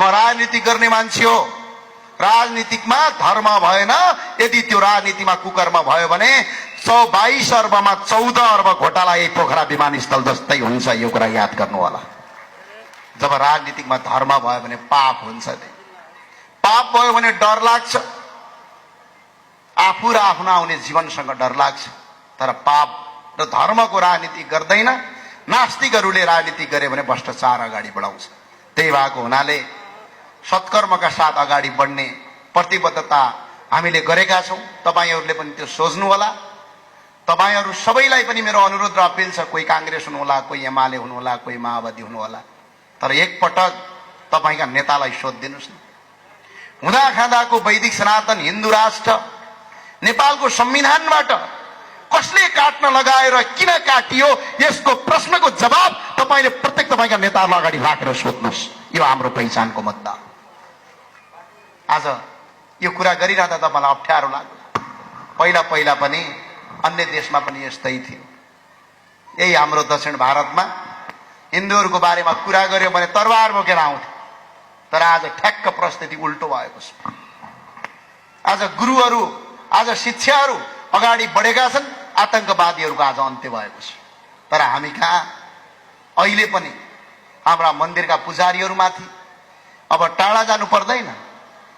राजनीति गर्ने मान्छे हो। राजनीतिकमा धर्म भएन, यदि त्यो राजनीतिमा कुकर्म भयो भने 122 अर्बमा 14 अर्ब घोटाला यही पोखरा विमानस्थल जस्तै हुन्छ। यो कुरा याद गर्नु होला। जब राजनीतिकमा धर्म भयो भने पाप हुन्छ नि। पाप भयो भने डर लाग्छ, आफू र आफ्नो आउने जीवनसँग डर लाग्छ। तर पाप र धर्मको राजनीति गर्दैन। नास्तिकहरूले राजनीति गरे भने भ्रष्टाचार अगाडि बढाउँछ। त्यही भएको हुनाले सत्कर्मका साथ अगाडि बढ्ने प्रतिबद्धता हामीले गरेका छौँ। तपाईहरूले पनि त्यो सोच्नु होला। तपाईहरू सबैलाई पनि मेरो अनुरोध र अपिल छ, कोही काङ्ग्रेस हुनुहोला, कोही एमाले हुनुहोला, कोही माओवादी हुनुहोला, तर एकपटक तपाईँका नेतालाई सोधिदिनुहोस् न। हुँदा खाँदाको वैदिक सनातन हिन्दू राष्ट्र नेपालको संविधानबाट कसले काट्न लगाएर किन काटियो, यसको प्रश्नको जवाब तपाईँले प्रत्येक तपाईँका नेताहरूलाई अगाडि राखेर सोध्नुहोस्। यो हाम्रो पहिचानको मुद्दा। आज यो कुरा गरिरहँदा तपाईँलाई अप्ठ्यारो लाग्ला। पहिला पहिला पनि अन्य देशमा पनि यस्तै थियो। यही हाम्रो दक्षिण भारतमा हिन्दूहरूको बारेमा कुरा गर्यो भने तरबार बोकेर आउँथे। तर आज ठ्याक्क परिस्थिति उल्टो भएको छ। आज गुरुहरू, आज शिक्षाहरू अगाडि बढेका छन्। आतंकवादीहरूको आज अन्त्य भएको छ। तर हामी कहाँ अहिले पनि हाम्रा मन्दिरका पुजारीहरूमाथि अब टाढा जानु पर्दैन,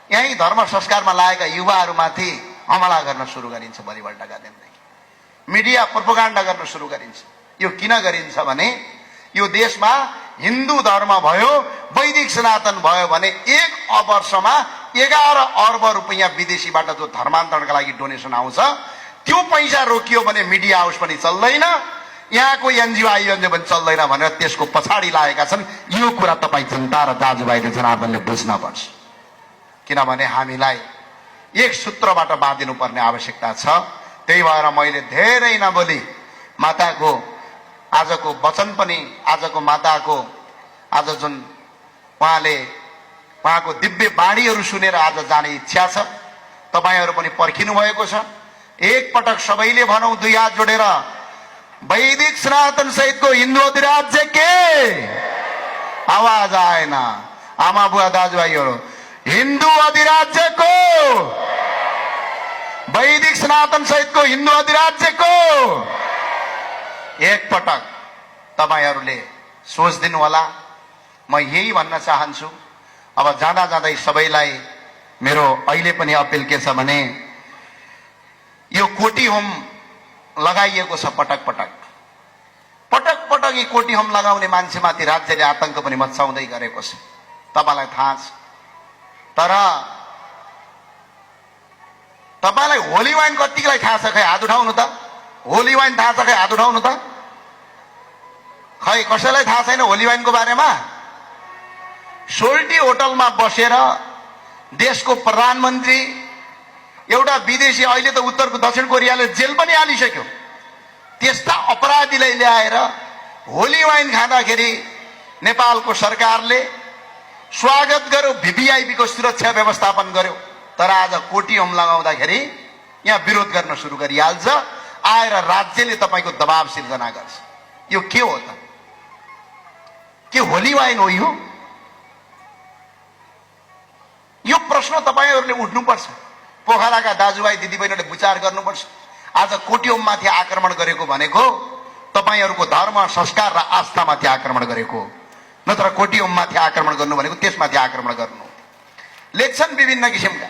यही धर्म संस्कारमा लागेका युवाहरूमाथि हमला गर्न सुरु गरिन्छ। भलिबल्टका दिनदेखि मिडिया प्रोपोगन्डा गर्न सुरु गरिन्छ। यो किन गरिन्छ भने यो देशमा हिन्दू धर्म भयो, वैदिक सनातन भयो भने एक वर्षमा 11 अर्ब रुपैयाँ विदेशीबाट जो धर्मान्तरणका लागि डोनेसन आउँछ, त्यो पैसा रोकियो भने मिडिया हाउस पनि चल्दैन, यहाँको एनजिओ आइएनजिओ पनि चल्दैन भनेर त्यसको पछाडि लागेका छन्। यो कुरा तपाईँ जनता र दाजुभाइले जनार्दनले बुझ्नुपर्छ। किनभने हामीलाई एक सूत्रबाट बाँधिनु पर्ने आवश्यकता छ। त्यही भएर मैले धेरै नबोली माताको आजको वचन पनि, आजको माताको आज जुन उहाँको दिव्य बाणीहरू सुनेर आज जाने इच्छा छ। तपाईहरू पनि पर्खिनु भएको छ। एक पटक सबैले भनौँ दुई हात जोडेर, वैदिक सनातन सहितको हिन्दू अधिराज्य के आवाज आएन। आमा बुवा दाजुभाइहरू, हिन्दू अधिराज्यको, वैदिक सनातन सहितको हिन्दू अधिराज्यको एक पटक तपाईहरूले सोचिदिनु होला। म यही भन्न चाहन्छु। अब जाँदा जाँदै सबैलाई मेरो अहिले पनि अपिल के छ भने यो कोटी होम लगाइएको छ। पटक पटक यी कोटी होम लगाउने मान्छेमाथि राज्यले आतंक पनि मच्चाउँदै गरेको छ। तपाईलाई थाहा छ। तर तपाईलाई होली वाइन कतिलाई थाहा छ? खै हात उठाउनु त। होली वाइन थाहा छ? खै हात उठाउनु त। खै कसैलाई थाहा छैन होली वाइनको बारेमा? सोल्टी होटलमा बसेर देशको प्रधानमन्त्री, एउटा विदेशी, अहिले त उत्तरको दक्षिण कोरियाले जेल पनि हालिसक्यो, त्यस्ता अपराधीलाई ल्याएर होली वाइन खाँदाखेरि नेपालको सरकारले स्वागत गर्यो, भिभिआइपीको सुरक्षा व्यवस्थापन गर्यो। तर आज कोटी होम लगाउँदाखेरि यहाँ विरोध गर्न सुरु गरिहाल्छ। आएर राज्यले तपाईँको दबाव सिर्जना गर्छ। यो के हो त? के होली वाइन हो यो? यो प्रश्न तपाईँहरूले उठ्नुपर्छ। पोखराका दाजुभाइ दिदीबहिनीहरूले विचार गर्नुपर्छ। आज कोटी होममाथि आक्रमण गरेको भनेको तपाईँहरूको धर्म, संस्कार र आस्थामाथि आक्रमण गरेको, नत्र कोटी होममाथि आक्रमण गर्नु भनेको त्यसमाथि आक्रमण गर्नु। लेख्छन् विभिन्न किसिमका।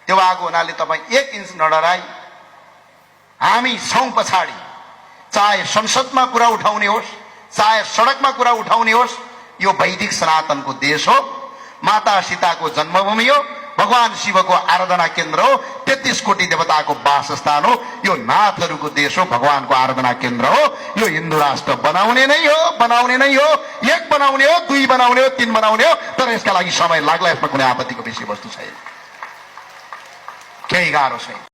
त्यो भएको हुनाले तपाईँ 1 इन्च नडराई, हामी छौँ पछाडि। चाहे संसदमा कुरा उठाउने होस्, चाहे सडकमा कुरा उठाउने होस्, यो वैदिक सनातनको देश हो। माता सीताको जन्मभूमि हो। भगवान शिवको आराधना केन्द्र हो। 33 कोटी देवताको वासस्थान हो। यो नाथहरूको देश हो, भगवानको आराधना केन्द्र हो। यो हिन्दू राष्ट्र बनाउने नै हो, बनाउने नै हो। 1 बनाउने हो, 2 बनाउने हो, 3 बनाउने हो। तर यसका लागि समय लाग्ला। यसमा कुनै आपत्तिको विषयवस्तु छैन, केही गाह्रो छैन।